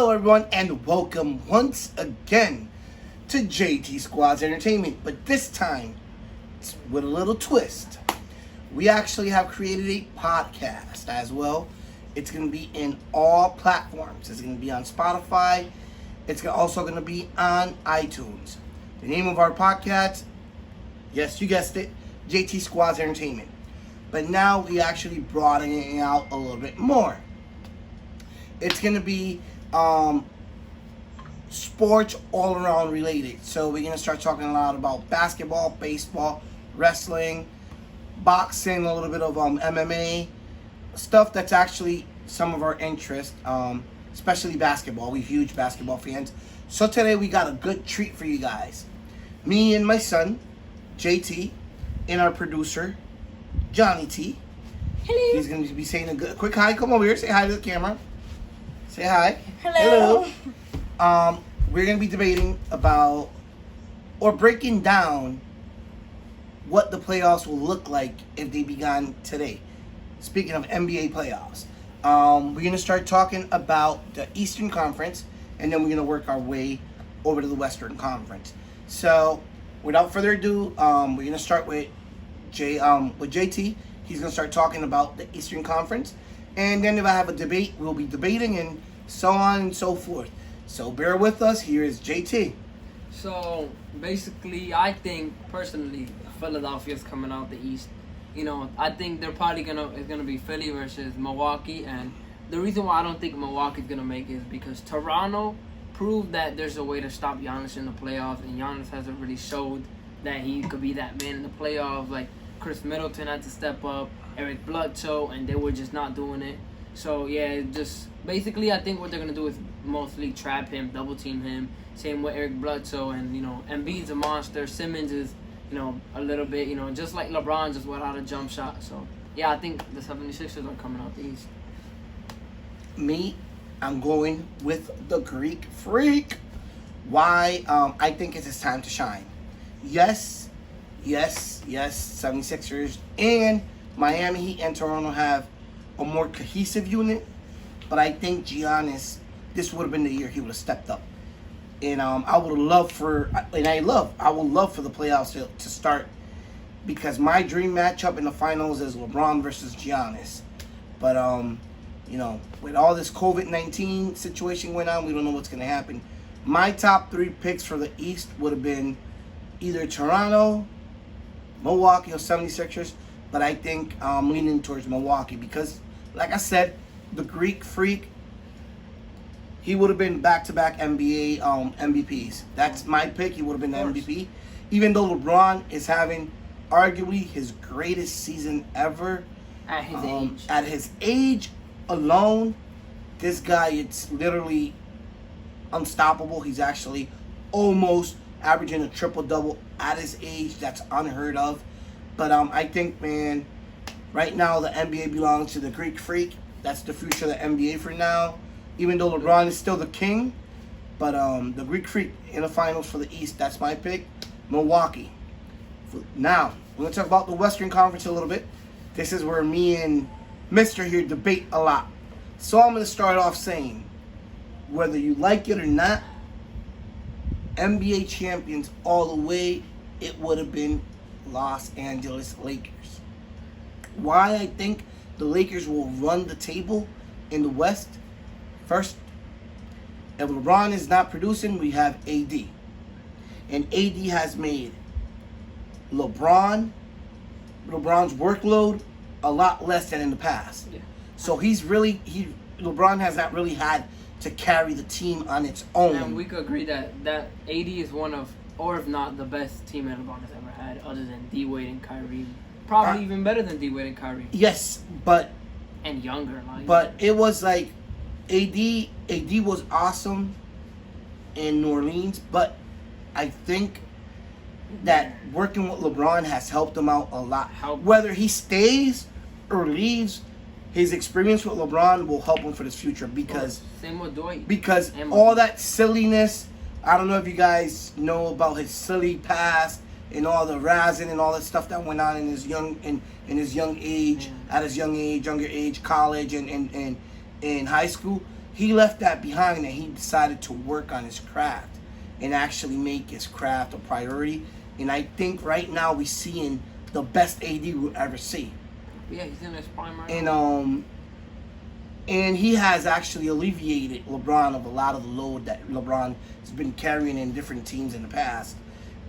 Hello everyone and welcome once again to JT Squad's Entertainment, but this time it's with a little twist. We actually have created a podcast as well. It's going to be in all platforms. It's going to be on Spotify. It's also going to be on iTunes. The name of our podcast, yes, you guessed it, JT Squad's Entertainment. But now we actually broadening it out a little bit more. It's going to be sports all around related. So we're going to start talking a lot about basketball, baseball, wrestling, boxing, a little bit of MMA, stuff that's actually some of our interest, especially basketball. We're huge basketball fans. So today we got a good treat for you guys. Me and my son, JT, and our producer, Johnny T. Hello. He's going to be saying a quick hi. Come over here. Say hi to the camera. Say hi. Hello. We're going to be debating about or breaking down what the playoffs will look like if they began today. Speaking of NBA playoffs, we're going to start talking about the Eastern Conference, and then we're going to work our way over to the Western Conference. So, without further ado, we're going to start with JT. He's going to start talking about the Eastern Conference. And then if I have a debate, we'll be debating and so on and so forth. So bear with us. Here is JT. So basically, I think personally, Philadelphia's coming out the East. You know, I think they're probably it's gonna be Philly versus Milwaukee, and the reason why I don't think Milwaukee's gonna make it is because Toronto proved that there's a way to stop Giannis in the playoffs, and Giannis hasn't really showed that he could be that man in the playoffs. Like Chris Middleton had to step up, Eric Bledsoe, and they were just not doing it. So yeah, just basically I think what they're gonna do is mostly trap him, double team him. Same with Eric Bledsoe, and Embiid's a monster. Simmons is a little bit just like LeBron, just without a jump shot. So yeah, I think the 76ers are coming out the East. Me, I'm going with the Greek Freak. Why? I think it's his time to shine. Yes, 76ers and Miami Heat and Toronto have a more cohesive unit, but I think Giannis, this would have been the year he would have stepped up. And I would love for the playoffs to start, because my dream matchup in the finals is LeBron versus Giannis. But with all this COVID-19 situation going on, we don't know what's going to happen. My top three picks for the East would have been either Toronto, Milwaukee, or 76ers. But I think I'm leaning towards Milwaukee because, like I said, the Greek Freak, he would have been back-to-back NBA MVPs. That's my pick. He would have been the MVP. Even though LeBron is having arguably his greatest season ever. At his age. At his age alone, this guy, it's literally unstoppable. He's actually almost averaging a triple-double at his age. That's unheard of. But I think, man, right now the NBA belongs to the Greek Freak. That's the future of the NBA for now. Even though LeBron is still the king. But the Greek Freak in the finals for the East, that's my pick. Milwaukee. Now, we're going to talk about the Western Conference a little bit. This is where me and Mr. here debate a lot. So I'm going to start off saying, whether you like it or not, NBA champions all the way, it would have been Los Angeles Lakers. Why I think the Lakers will run the table in the West? First, if LeBron is not producing, we have AD. And AD has made LeBron's workload a lot less than in the past. Yeah. So LeBron has not really had to carry the team on its own. And we could agree that AD is one of, or if not the best team that LeBron has ever had, other than D-Wade and Kyrie. Probably even better than D-Wade and Kyrie. Yes, but... And younger. But it was like, AD was awesome in New Orleans, but I think that working with LeBron has helped him out a lot. Whether he stays or leaves, his experience with LeBron will help him for his future, because same with Dwight. Because all that silliness, I don't know if you guys know about his silly past and all the razzing and all that stuff that went on in his young younger age, college and in high school. he left that behind and he decided to work on his craft and actually make his craft a priority. And I think right now we're seeing the best AD we'll ever see. Yeah, he's in his prime right now. And he has actually alleviated LeBron of a lot of the load that LeBron has been carrying in different teams in the past.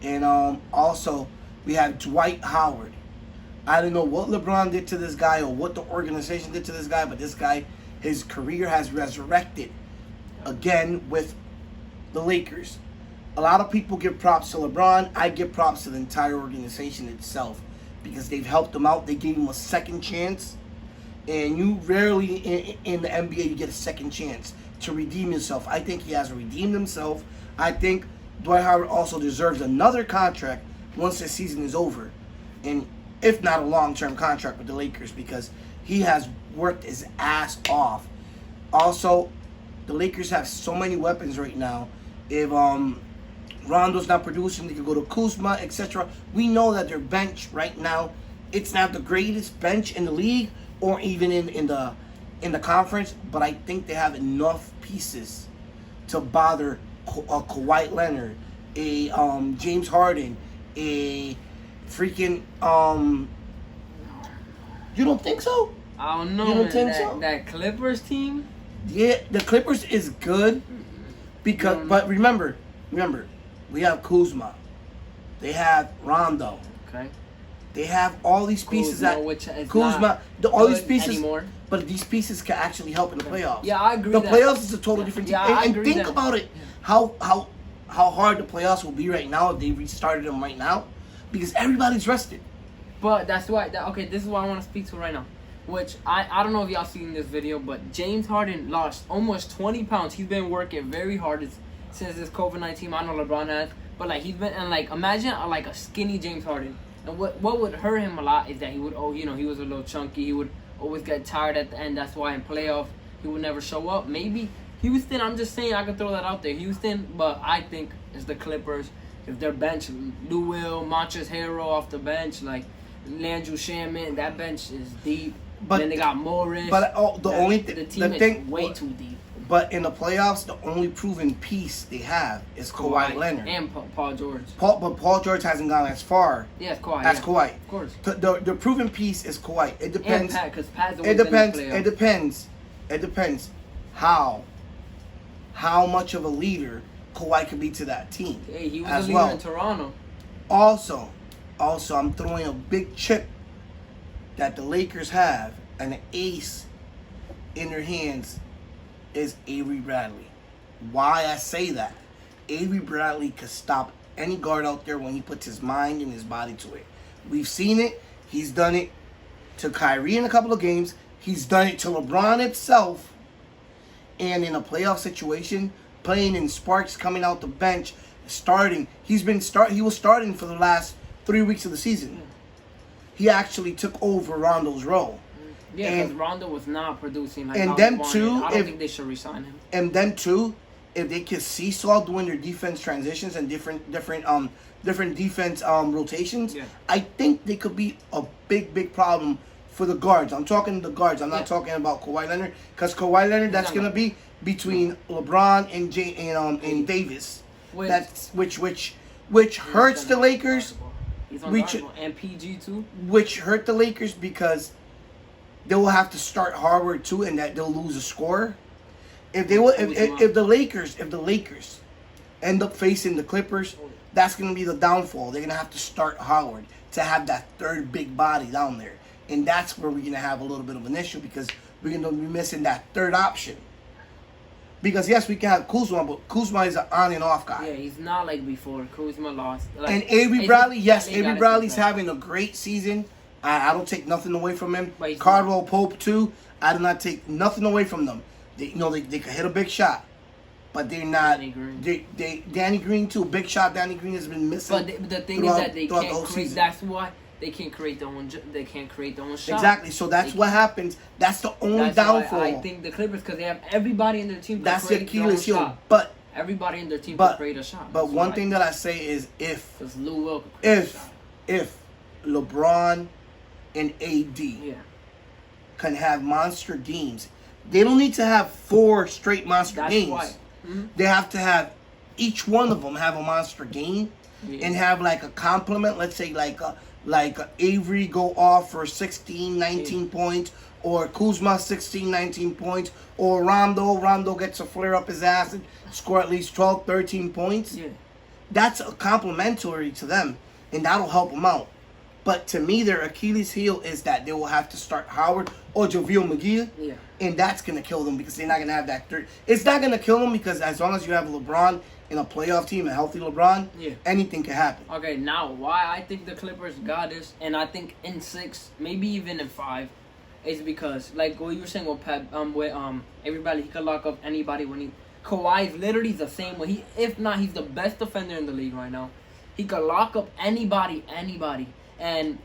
And also, we have Dwight Howard. I don't know what LeBron did to this guy or what the organization did to this guy, but this guy, his career has resurrected again with the Lakers. A lot of people give props to LeBron. I give props to the entire organization itself because they've helped him out. They gave him a second chance. And you rarely in the NBA you get a second chance to redeem yourself. I think he has redeemed himself. I think Dwight Howard also deserves another contract once the season is over. And if not a long-term contract with the Lakers because he has worked his ass off. Also, the Lakers have so many weapons right now. If Rondo's not producing, they could go to Kuzma, etc. We know that their bench right now, it's not the greatest bench in the league or even in the conference, but I think they have enough pieces to bother a Kawhi Leonard, a James Harden, a freaking you don't think so? I don't know. You don't think so? That Clippers team? Yeah, the Clippers is good because, but remember, we have Kuzma, they have Rondo, Okay. they have all these pieces Kuzma, which is Kuzma, not all these good pieces, anymore. but these pieces can actually help in the playoffs. Yeah, I agree. The that. playoffs is a total different team. Yeah, I And agree think that. about it, how hard the playoffs will be right now if they restarted them right now, because everybody's rested. But that's why. Okay, this is what I want to speak to right now. Which I don't know if y'all seen this video, but James Harden lost almost 20 pounds. He's been working very hard since this COVID-19. I know LeBron has, but like he's been, and like imagine like a skinny James Harden. And what would hurt him a lot is that he would he was a little chunky. He would always get tired at the end. That's why in playoff he would never show up. Maybe Houston. I'm just saying I could throw that out there. Houston, but I think it's the Clippers. If their bench, Lou Will, Montrezl Harrell off the bench, like Landry Shaman, that bench is deep. But then they got Morris. But the team thing, is way too deep. But in the playoffs, the only proven piece they have is Kawhi Leonard and Paul George. But Paul George hasn't gone as far. Yeah, it's Kawhi. As Kawhi, of course. The proven piece is Kawhi. It depends. And Pat, because Pat's It depends. It depends how much of a leader Kawhi could be to that team. Hey, he was as a leader well. in Toronto. Also, I'm throwing a big chip that the Lakers have, and the ace in their hands is Avery Bradley. Why I say that? Avery Bradley could stop any guard out there when he puts his mind and his body to it. We've seen it. He's done it to Kyrie in a couple of games. He's done it to LeBron himself. And in a playoff situation, playing in Sparks, coming out the bench, starting. He was starting for the last 3 weeks of the season. He actually took over Rondo's role. Yeah, because Rondo was not producing like and how them he wanted. too, I don't think they should resign him. And them too, if they can seesaw doing their defense transitions and different defense rotations, yeah. I think they could be a big problem for the guards. I'm talking the guards. I'm not talking about Kawhi Leonard, because Kawhi Leonard, that's gonna be between LeBron and Davis. Which hurts the Lakers. He's unguardable. And PG too. Which hurt the Lakers because they will have to start Harvard too, and that they'll lose a scorer. If the Lakers end up facing the Clippers, that's gonna be the downfall. They're gonna have to start Howard to have that third big body down there, and that's where we're gonna have a little bit of an issue because we're gonna be missing that third option. Because yes, we can have Kuzma, but Kuzma is an on and off guy. Yeah, he's not like before. Kuzma lost. Like, and Avery Bradley, Avery Bradley's having a great season. I don't take nothing away from him. Caldwell Pope too. I do not take nothing away from them. They can hit a big shot, but they're not. Danny Green too. Big shot. Danny Green has been missing. But the thing is that they can't create. That's why they can't create their own. They can't create their own shot. Exactly. So that's what happens. That's the only downfall. I think the Clippers, because they have everybody in their team. That's their Achilles heel. But everybody in their team can create a shot. But one thing that I say is if Lou Will could create a shot. if LeBron and AD can have monster games, they don't need to have 4 straight monster That's games. why. Mm-hmm. They have to have each one of them have a monster game and have like a complement. Let's say like Avery go off for 16, 19 points, or Kuzma 16, 19 points, or Rondo gets a flare up his ass and score at least 12, 13 points. Yeah. That's a complimentary to them, and that'll help them out. But to me, their Achilles heel is that they will have to start Howard or JaVale McGee, Yeah. and that's going to kill them because they're not going to have that third. It's not going to kill them because as long as you have LeBron in a playoff team, a healthy LeBron, anything can happen. Okay, now why I think the Clippers got this, and I think in 6, maybe even in 5, is because like what you were saying with everybody, he could lock up anybody when he. Kawhi is literally the same way. If not, he's the best defender in the league right now. He could lock up anybody. And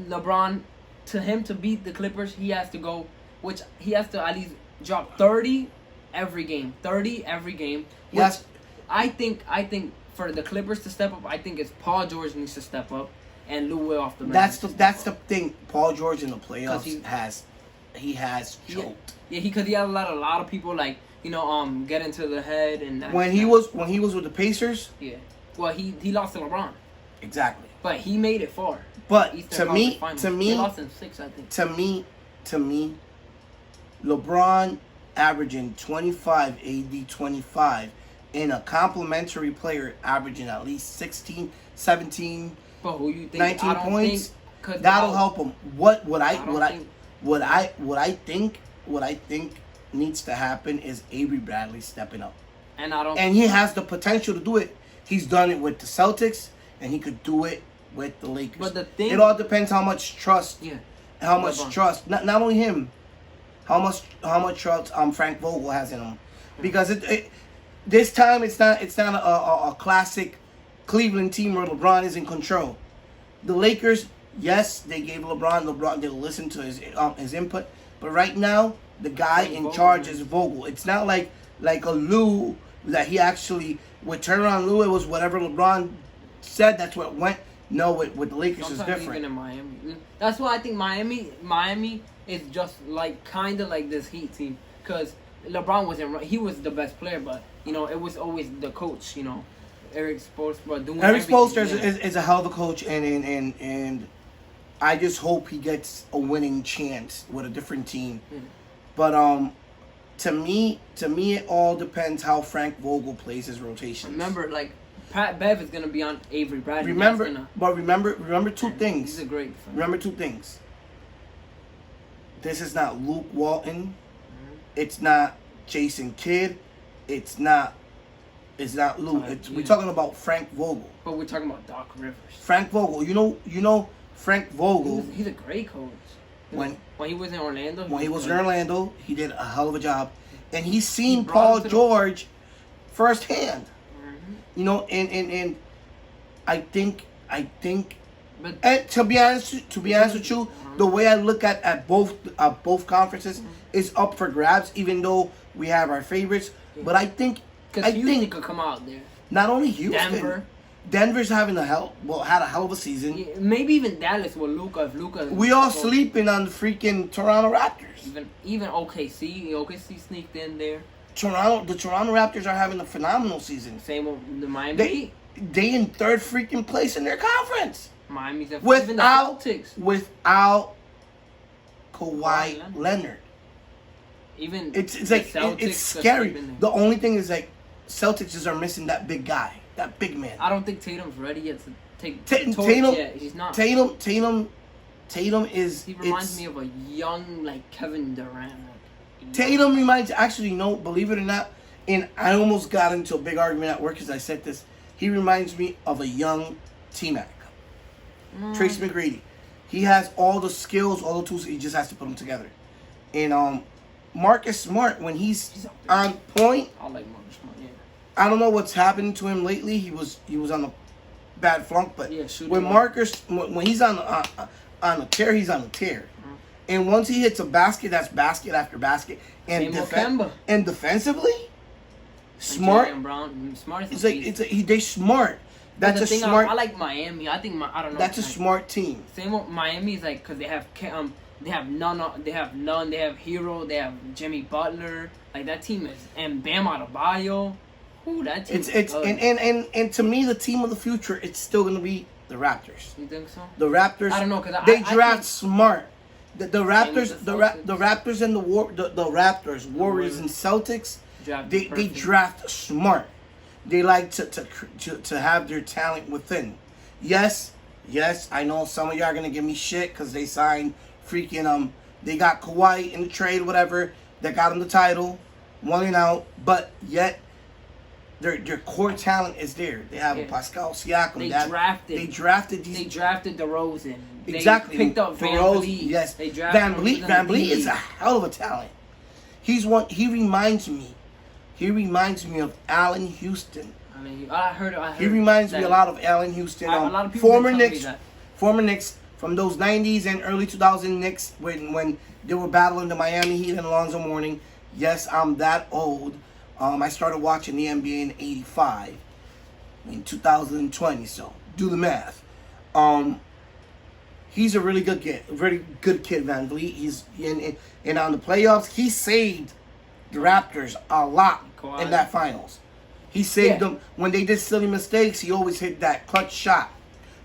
LeBron, to beat the Clippers, he has to at least drop 30 every game. 30 every game. Yes. I think for the Clippers to step up, I think it's Paul George needs to step up and Lou Will off the bench. That's the thing. Paul George in the playoffs has choked. Because he had let a lot of people get into the head and when he was with the Pacers. Yeah. Well, he lost to LeBron. Exactly. But he made it far. But Eastern to me, they lost in 6, I think. To me, LeBron averaging 25, AD 25, and a complimentary player averaging at least 16, 17, but who you think, 19 points. That'll help him. What I think needs to happen is Avery Bradley stepping up. And he has the potential to do it. He's done it with the Celtics, and he could do it with the Lakers. But the thing, it all depends how much trust. Yeah. How much trust? Not only him. How much trust Frank Vogel has in him, because this time it's not a classic Cleveland team where LeBron is in control. The Lakers, yes, they gave LeBron. They listened to his input, but right now the guy in charge is Vogel. It's not like a Lou that he actually would turn around. Lou, it was whatever LeBron said. That's what went. No, with the Lakers is different. Even in Miami, that's why I think Miami is just kind of like this Heat team, because LeBron wasn't. He was the best player, but it was always the coach. Eric Spoelstra doing. Eric Spoelstra is a hell of a coach, and I just hope he gets a winning chance with a different team. Mm-hmm. But to me, it all depends how Frank Vogel plays his rotations. Remember, Pat Bev is gonna be on Avery Bradley. Remember two things. He's a great defender. Remember 2 things. This is not Luke Walton. Mm-hmm. It's not Jason Kidd. It's not Luke. We're talking about Frank Vogel. But we're talking about Doc Rivers. Frank Vogel. You know Frank Vogel. He's a great coach. When he was in Orlando. When he was in Orlando, he did a hell of a job, and he's seen Paul George firsthand. And I think. But and to be honest with you, the way I look at both conferences is up for grabs. Even though we have our favorites, but I think Houston could come out there. Not only Houston, Denver's had a hell of a season. Yeah, maybe even Dallas with Luka. If Luka, we all sleeping on the freaking Toronto Raptors. Even OKC sneaked in there. The Toronto Raptors are having a phenomenal season. Same with the Miami. They in 3rd freaking place in their conference. Miami's without Kawhi Leonard. Leonard. Even it's like it's scary. The only thing is Celtics just are missing that big guy, that big man. I don't think Tatum's ready yet to take Tatum. Yet. He's not. Tatum is. He reminds me of a young Kevin Durant. Tatum reminds, actually, believe it or not, and I almost got into a big argument at work because I said this. He reminds me of a young T-Mac. Tracy McGrady. He has all the skills, all the tools. He just has to put them together. And Marcus Smart, when he's on point, I like Marcus Smart. Yeah. I don't know what's happened to him lately. He was on a bad flunk, but when when he's on a tear, he's on a tear. And once he hits a basket, that's basket after basket. And defensively, Smart. They smart. That's smart. I like Miami. I think I don't know. That's a smart team. Same with Miami is because they have They have none. They have none. They have Hero. They have Jimmy Butler. Like that team is, and Bam Adebayo. Ooh, that team. It's and to me, the team of the future, it's still gonna be the Raptors. You think so? The Raptors. I don't know, because they I draft think, smart. The Raptors, the Raptors and the Raptors, Warriors and Celtics. They draft smart. They like to have their talent within. Yes, I know some of y'all are gonna give me shit because they signed freaking they got Kawhi in the trade, whatever. That got them the title, won it out, but yet their core talent is there. They have Pascal Siakam. They drafted DeRozan. Exactly. They picked up Van Vliet. Yes. They drafted Van Vliet is a hell of a talent. He reminds me of Allen Houston. I heard. He reminds me a lot of Allen Houston. A lot of people former Knicks from those 90s and early 2000s Knicks when they were battling the Miami Heat and Alonzo Mourning. Yes, I'm that old. I started watching the NBA in '85, in 2020. So do the math. He's a really good kid, Van Vliet. He's and on the playoffs, he saved the Raptors a lot in that finals. He saved them when they did silly mistakes. He always hit that clutch shot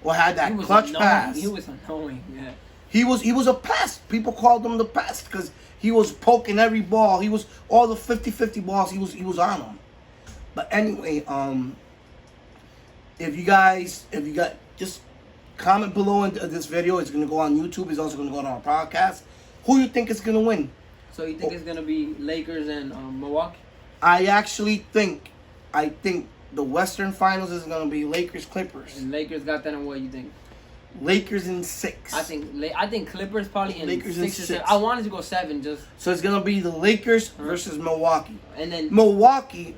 or had that clutch pass. He was annoying. Yeah. He was a pest. People called him the pest because he was poking every ball. He was all the 50-50 balls. He was on them. But anyway, if you got just comment below in this video. It's gonna go on YouTube. It's also gonna go on our podcast. Who you think is gonna win? So you think it's gonna be Lakers and Milwaukee? I think the Western Finals is gonna be Lakers Clippers. And Lakers got that in what you think? Lakers in 6. I think Clippers probably in Lakers 6 in or 6. 7. I wanted to go 7 just. So it's gonna be the Lakers versus Milwaukee. And then Milwaukee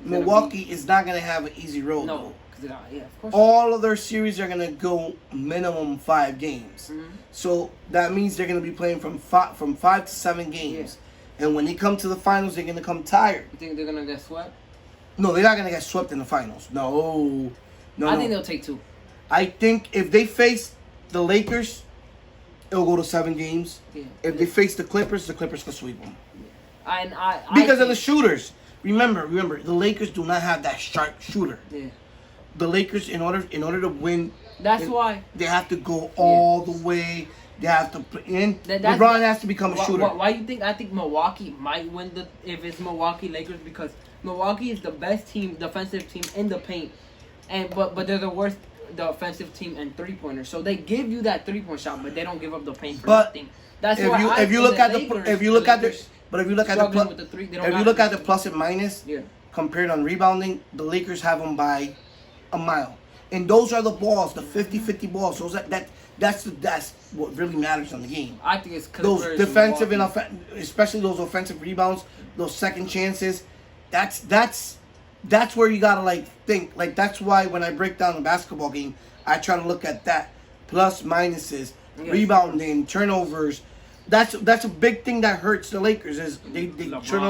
is not gonna have an easy road. No, yeah, of course. All of their series are gonna go minimum 5 games. Mm-hmm. So that means they're gonna be playing from 5 to 7 games. Yeah. And when they come to the finals, they're gonna come tired. You think they're gonna get swept? No, they're not gonna get swept in the finals. No. I think they'll take 2. I think if they face the Lakers, it'll go to 7 games. Yeah. If they face the Clippers can sweep them. Yeah. Because of the shooters. Remember, the Lakers do not have that sharp shooter. Yeah. The Lakers, in order to win, that's why they have to go all the way. They have to put in. LeBron has to become a shooter. Why you think? I think Milwaukee might win if it's Milwaukee Lakers, because Milwaukee is the best team, defensive team in the paint, but they're the worst offensive team in 3-pointers. So they give you that 3-point shot, but they don't give up the paint for nothing. That's why if you look at the plus and minus, compared on rebounding, the Lakers have them by a mile. And those are the balls, the 50-50 balls. That's what really matters on the game. I think it's Clippers, those defensive and especially those offensive rebounds, those second chances. That's where you gotta think. That's why when I break down the basketball game, I try to look at that plus minuses, rebounding, turnovers. That's a big thing that hurts the Lakers is they turn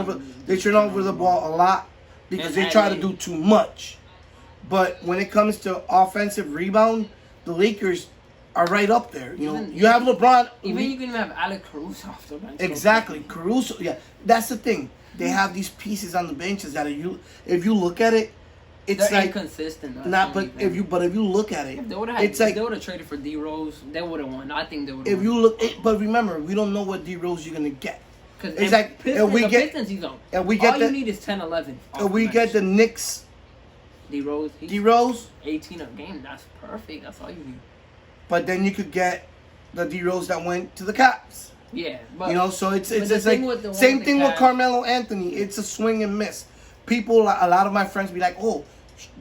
over the ball a lot because they try to do too much. But when it comes to offensive rebound, the Lakers are right up there. You have LeBron. You can even have Alex Caruso off the bench. Exactly, Caruso. Yeah, that's the thing. They have these pieces on the benches that if you look at it, it's they're inconsistent. If you look at it, if they would have traded for D Rose, they would have won. I think they would have. But remember, we don't know what D Rose you're gonna get. Because Pistons, you don't. And we get all you need is 10-11. And we get the Knicks. D Rose 18 a game. That's perfect. That's all you need. But then you could get the D Rose that went to the Caps. Yeah, but so it's like same thing with Carmelo Anthony. It's a swing and miss. A lot of my friends be like, "Oh,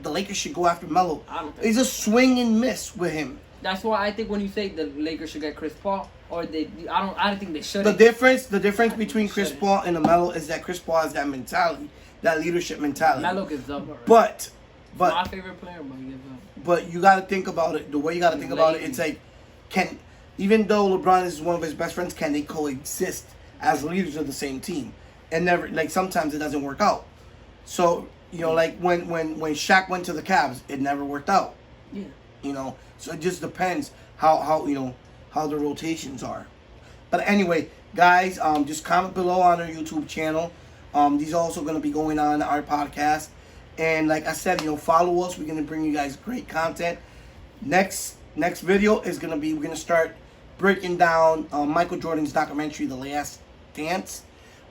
the Lakers should go after Melo." It's a swing and miss with him. That's why I think when you say the Lakers should get Chris Paul, or I don't think they should. The difference between Chris Paul and Melo is that Chris Paul has that mentality, that leadership mentality. Melo gives up. But my favorite player, but he gives up. But you got to think about it. The way you got to think about it, it's like, even though LeBron is one of his best friends, can they coexist as leaders of the same team? And sometimes it doesn't work out. So when Shaq went to the Cavs, it never worked out. Yeah. So it just depends how the rotations are. But anyway, guys, just comment below on our YouTube channel. These are also going to be going on our podcast. And like I said, follow us. We're going to bring you guys great content. Next video is going to be, we're going to start breaking down Michael Jordan's documentary, The Last Dance.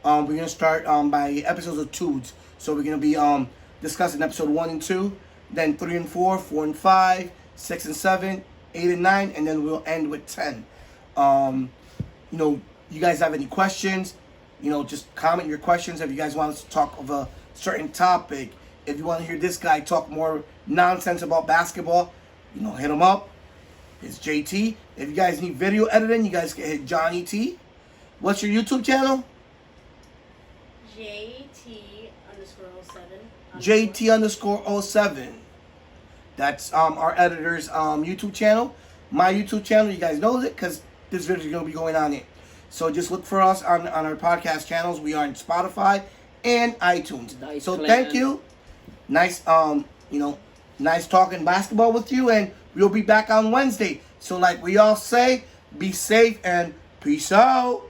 We're going to start by episodes of 2s. So we're going to be discussing episode 1 and 2, then 3 and 4, 4 and 5, 6 and 7, 8 and 9, and then we'll end with 10. You guys have any questions, just comment your questions. If you guys want us to talk of a certain topic, if you want to hear this guy talk more nonsense about basketball, hit him up. It's JT. If you guys need video editing, you guys can hit Johnny T. What's your YouTube channel? JT_07. That's our editor's YouTube channel. My YouTube channel, you guys know it because this video is going to be going on it. So just look for us on our podcast channels. We are on Spotify and iTunes. Nice so plan. thank you. Nice nice talking basketball with you, and we'll be back on Wednesday. So like we all say, be safe and peace out.